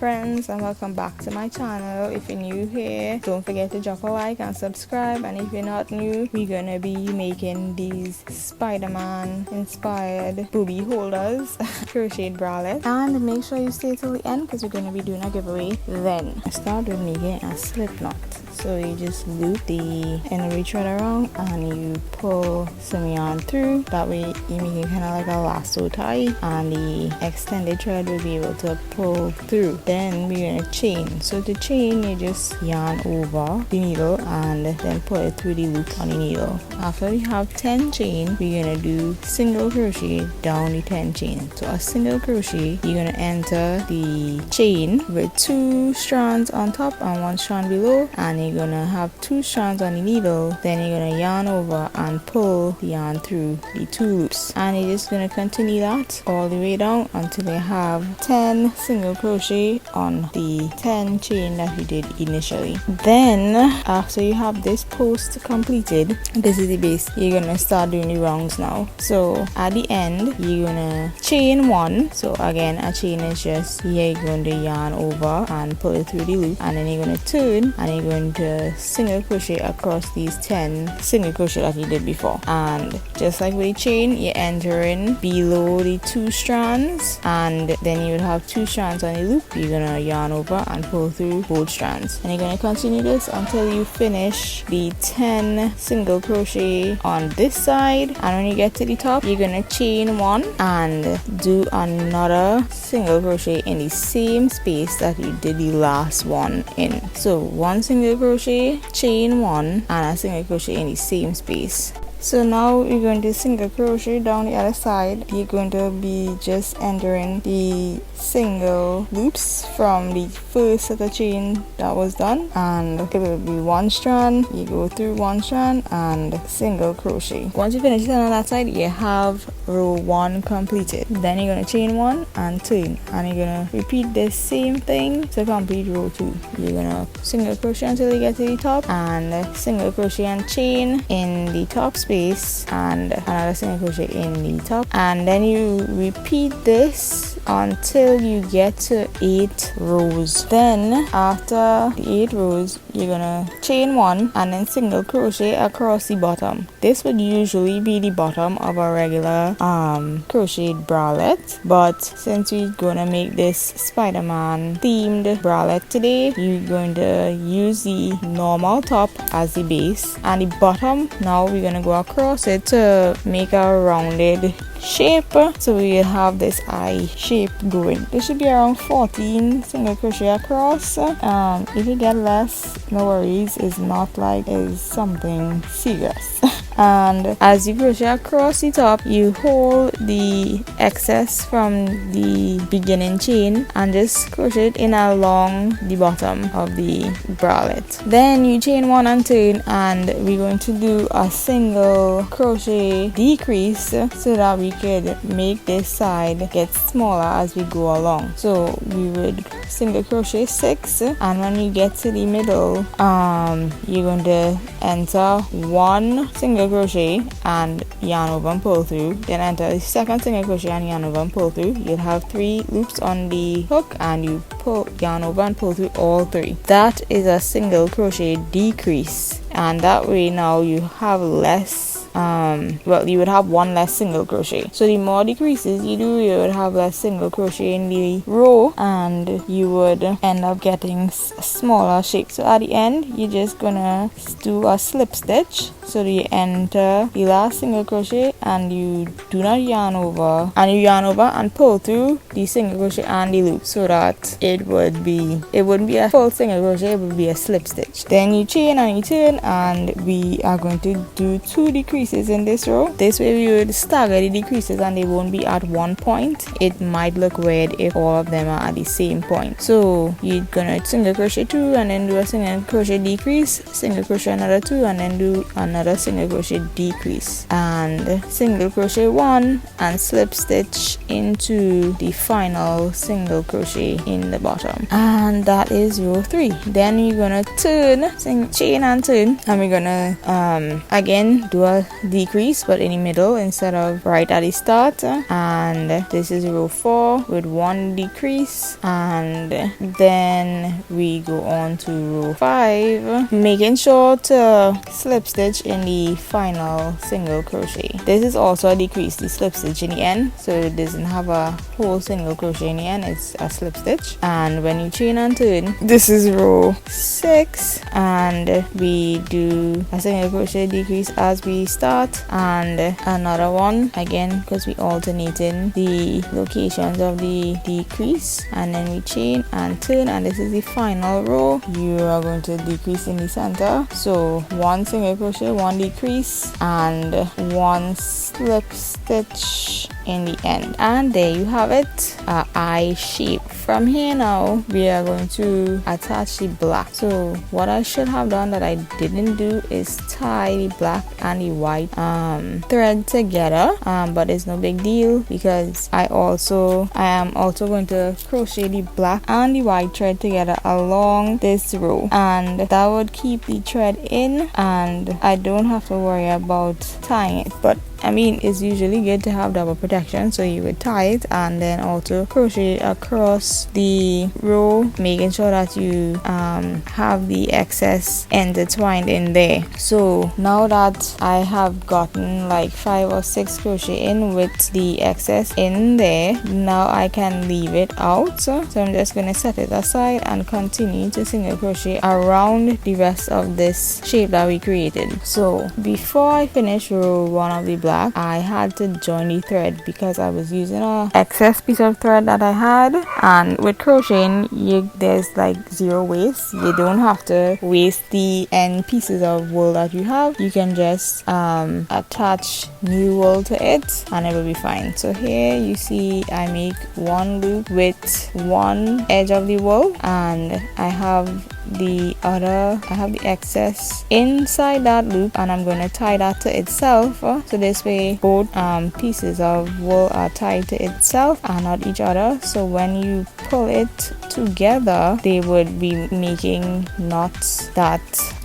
friends, and welcome back to my channel. If you're new here, don't forget to drop a like and subscribe, and if you're not new, we're gonna be making these Spider-Man inspired booby holders crochet bralette, and make sure you stay till the end because we're gonna be doing a giveaway. Then start with making a slip knot. So you just loop the inner thread around and you pull some yarn through. That way you make it kind of like a lasso tie, and the extended thread will be able to pull through. Then we're gonna chain. So to chain, you just yarn over the needle and then pull it through the loop on the needle. After you have 10 chain, we're gonna do single crochet down the 10 chain. So a single crochet, you're gonna enter the chain with 2 strands on top and 1 strand below, and you're gonna have 2 strands on the needle. Then you're gonna yarn over and pull the yarn through the 2 loops, and you're just gonna continue that all the way down until you have 10 single crochet on the 10 chain that you did initially. Then after you have this post completed, this is the base, you're gonna start doing the rounds now. So at the end, you're gonna chain 1. So again, a chain is just here, you're going to yarn over and pull it through the loop, and then you're going to turn and you're going to single crochet across these 10 single crochet that you did before. And just like with the chain, you enter in below the 2 strands, and then you would have 2 strands on the loop. You're gonna yarn over and pull through both strands, and you're gonna continue this until you finish the 10 single crochet on this side. And when you get to the top, you're gonna chain 1 and do another single crochet in the same space that you did the last one in. So 1 single crochet, chain 1, and a single crochet in the same space. So now you're going to single crochet down the other side. You're going to be just entering the single loops from the first set of chain that was done, and it will be 1 strand. You go through 1 strand and single crochet. Once you finish it on that side, you have row 1 completed. Then you're going to chain 1 and turn, and you're going to repeat the same thing to complete row 2. You're going to single crochet until you get to the top, and single crochet and chain in the top space, and another single crochet in the top, and then you repeat this until you get to 8 rows. Then after the 8 rows, you're gonna chain 1 and then single crochet across the bottom. This would usually be the bottom of a regular crocheted bralette, but since we're gonna make this Spider-Man themed bralette today, you're going to use the normal top as the base, and the bottom, now we're gonna go across it to make a rounded shape. So we have this eye shape going. This should be around 14 single crochet across. If you get less, no worries, it's not like it's something serious. And as you crochet across the top, you hold the excess from the beginning chain and just crochet it in along the bottom of the bralette. Then you chain 1 and turn, and we're going to do a single crochet decrease so that we could make this side get smaller as we go along. So we would single crochet 6, and when you get to the middle, you're going to enter 1 single crochet and yarn over and pull through, then enter the 2nd single crochet and yarn over and pull through. You'll have 3 loops on the hook, and you pull yarn over and pull through all 3. That is a single crochet decrease, and that way now you have less you would have 1 less single crochet. So the more decreases you do, you would have less single crochet in the row, and you would end up getting a smaller shape. So at the end, you're just gonna do a slip stitch. So you enter the last single crochet and you do not yarn over, and you yarn over and pull through the single crochet and the loop, so that it wouldn't be a full single crochet, it would be a slip stitch. Then you chain and you turn, and we are going to do 2 decreases in this row. This way we would stagger the decreases and they won't be at one point. It might look weird if all of them are at the same point. So you're gonna single crochet 2 and then do a single crochet decrease, single crochet another 2 and then do another single crochet decrease, and single crochet 1 and slip stitch into the final single crochet in the bottom. And that is row 3. Then you're gonna turn, chain and turn, and we're gonna again do a decrease but in the middle instead of right at the start, and this is row 4 with 1 decrease, and then we go on to row 5, making sure to slip stitch in the final single crochet. This is also a decrease, the slip stitch in the end, so it doesn't have a whole single crochet in the end, it's a slip stitch. And when you chain and turn, this is row 6, and we do a single crochet decrease as we start and another one again, because we alternating the locations of the decrease, and then we chain and turn, and this is the final row. You are going to decrease in the center, so 1 single crochet, 1 decrease, and 1 slip stitch in the end, and there you have it, a eye shape. From here now we are going to attach the black. So what I should have done that I didn't do is tie the black and the white thread together, but it's no big deal because I am also going to crochet the black and the white thread together along this row, and that would keep the thread in and I don't have to worry about tying it. But I mean, it's usually good to have double protection, so you would tie it and then also crochet across the row, making sure that you have the excess intertwined in there. So now that I have gotten like 5 or 6 crochet in with the excess in there, now I can leave it out. So I'm just going to set it aside and continue to single crochet around the rest of this shape that we created. So before I finish row 1 of the black, I had to join the thread because I was using a excess piece of thread that I had, and with crocheting there's like 0 waste. You don't have to waste the end pieces of wool that you have. You can just attach new wool to it and it will be fine. So here you see I make 1 loop with 1 edge of the wool, and I have the excess inside that loop, and I'm going to tie that to itself, so this way both pieces of wool are tied to itself and not each other, so when you pull it together they would be making knots that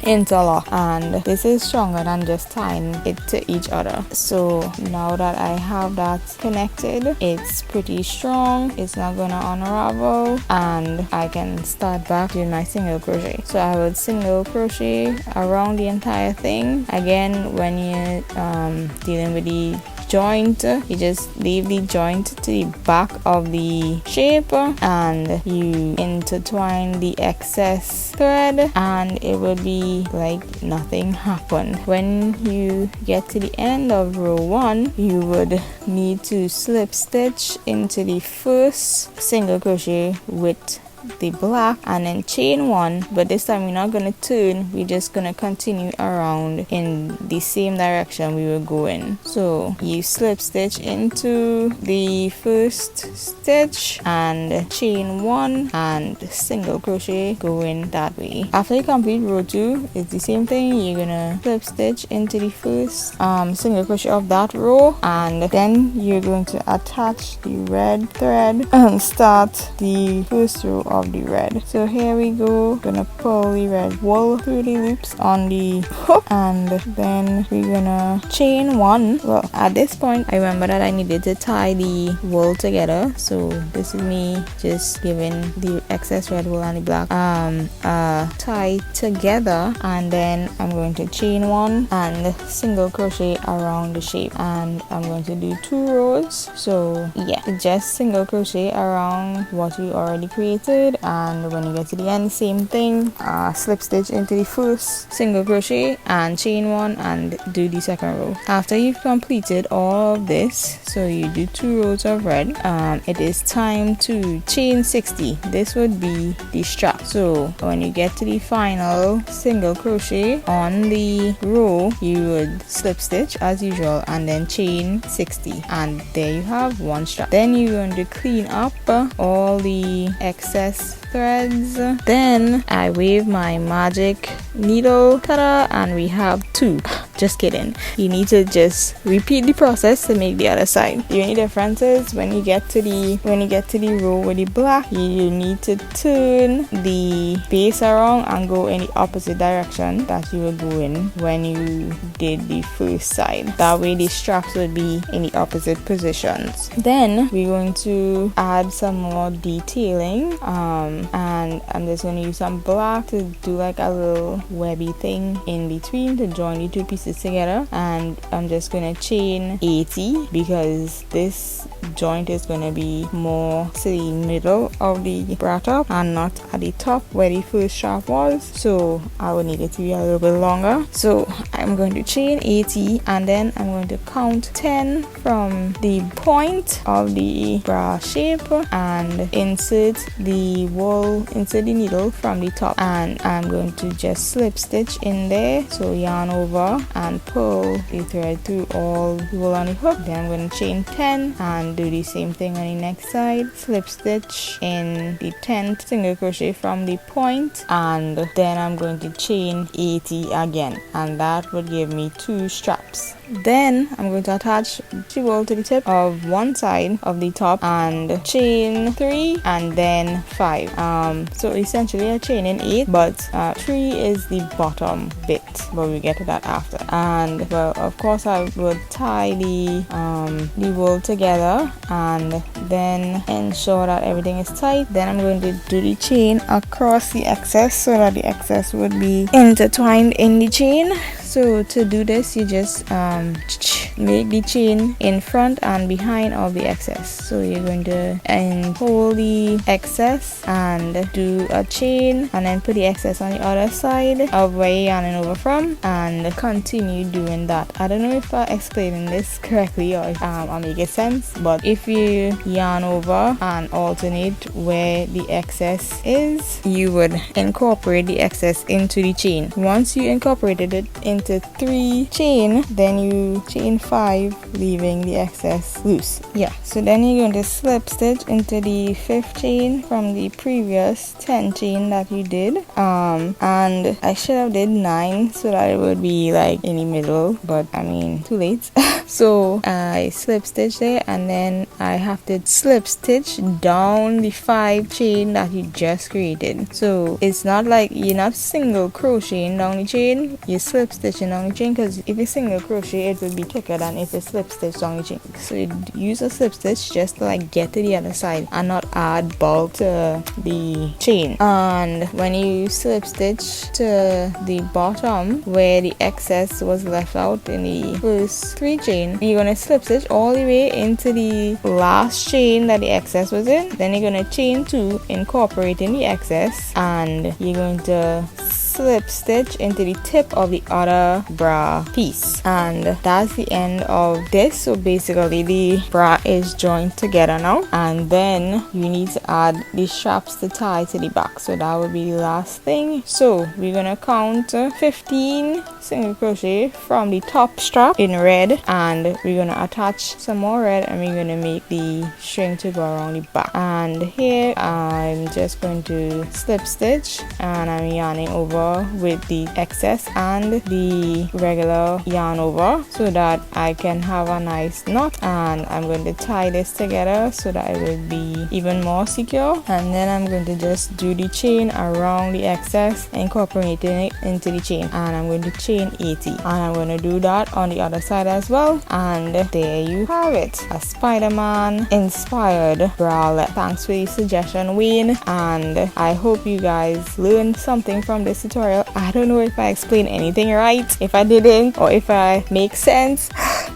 interlock, and this is stronger than just tying it to each other. So now that I have that connected, it's pretty strong, it's not gonna unravel, and I can start back doing my single crochet. So I would single crochet around the entire thing. Again, when you're dealing with the joint, you just leave the joint to the back of the shape and you intertwine the excess thread, and it will be like nothing happened. When you get to the end of row 1, you would need to slip stitch into the first single crochet with the black and then chain 1, but this time we're not going to turn, we're just going to continue around in the same direction we were going. So you slip stitch into the first stitch and chain 1 and single crochet going that way. After you complete row 2, it's the same thing. You're gonna slip stitch into the first single crochet of that row, and then you're going to attach the red thread and start the first row of the red. So here we go, gonna pull the red wool through the loops on the hook, and then we're gonna chain 1. Well, at this point I remember that I needed to tie the wool together, so this is me just giving the excess red wool and the black tie together, and then I'm going to chain 1 and single crochet around the shape, and I'm going to do 2 rows. So yeah, just single crochet around what you already created, and when you get to the end, same thing, slip stitch into the first single crochet and chain 1 and do the second row. After you've completed all of this, so you do 2 rows of red, it is time to chain 60. This would be the strap. So when you get to the final single crochet on the row, you would slip stitch as usual and then chain 60, and there you have 1 strap. Then you're going to clean up all the excess threads. Then I wave my magic needle, ta-da, and we have 2. Just kidding. You need to just repeat the process to make the other side. The only difference is when you get to the row with the black, you need to turn the base around and go in the opposite direction that you were going when you did the first side. That way the straps would be in the opposite positions. Then we're going to add some more detailing, and I'm just going to use some black to do like a little webby thing in between to join the 2 pieces together. And I'm just going to chain 80 because this joint is going to be more to the middle of the bra top and not at the top where the first strap was, so I would need it to be a little bit longer. So I'm going to chain 80 and then I'm going to count 10 from the point of the bra shape and insert the needle from the top, and I'm going to just slip stitch in there. So yarn over and pull the thread through all the wool on the hook. Then I'm going to chain 10 and do the same thing on the next side. Slip stitch in the 10th single crochet from the point, and then I'm going to chain 80 again, and that would give me 2 straps. Then I'm going to attach the wool to the tip of one side of the top and chain 3 and then 5. So essentially I'm chaining 8, but 3 is the bottom bit, but we'll get to that after. And well, of course I would tie the wool together and then ensure that everything is tight. Then I'm going to do the chain across the excess so that the excess would be intertwined in the chain. So to do this, you just make the chain in front and behind of the excess. So you're going to hold the excess and do a chain and then put the excess on the other side of where you're yarning over from and continue doing that. I don't know if I'm explaining this correctly or if I'm making sense, but if you yarn over and alternate where the excess is, you would incorporate the excess into the chain. Once you incorporated it into 3 chain, then you chain 5, leaving the excess loose. Yeah, so then you're going to slip stitch into the 5th chain from the previous 10 chain that you did, and I should have did 9 so that it would be like in the middle, but I mean too late. So I slip stitch there, and then I have to slip stitch down the 5 chain that you just created. So it's not like you're not single crocheting down the chain, you slip stitching down the chain, because if you single crochet it will be thicker than if you slip stitch down the chain. So you use a slip stitch just to like get to the other side and not add bulk to the chain. And when you slip stitch to the bottom where the excess was left out in the first 3 chain, you're going to slip stitch all the way into the last chain that the excess was in. Then you're going to chain 2, incorporating the excess, and you're going to slip stitch into the tip of the other bra piece, and that's the end of this. So basically the bra is joined together now, and then you need to add the straps to tie to the back. So that would be the last thing. So we're gonna count 15 single crochet from the top strap in red, and we're gonna attach some more red, and we're gonna make the string to go around the back. And here I'm just going to slip stitch, and I'm yarning over with the excess and the regular yarn over so that I can have a nice knot, and I'm going to tie this together so that it will be even more secure. And then I'm going to just do the chain around the excess, incorporating it into the chain, and I'm going to chain 80, and I'm going to do that on the other side as well. And there you have it, a Spider-Man inspired bralette. Thanks for the suggestion, Wayne, and I hope you guys learned something from this tutorial. I don't know if I explained anything right. If I didn't, or if I make sense,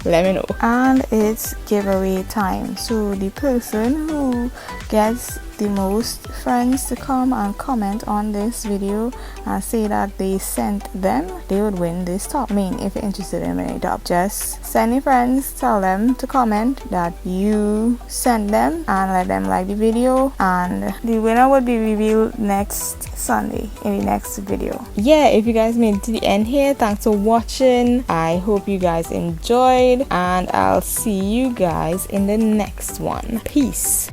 let me know. And it's giveaway time. So the person who gets the most friends to come and comment on this video and say that they sent them, they would win this top. I mean, if you're interested in winning top, just send your friends, tell them to comment that you sent them, and let them like the video, and the winner would be revealed next Sunday in the next video. Yeah, if you guys made it to the end here, thanks for watching. I hope you guys enjoyed, and I'll see you guys in the next one. Peace.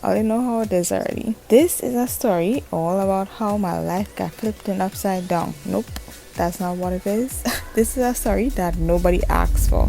I already know how it is already. This is a story all about how my life got flipped and upside down. Nope, that's not what it is. This is a story that nobody asked for.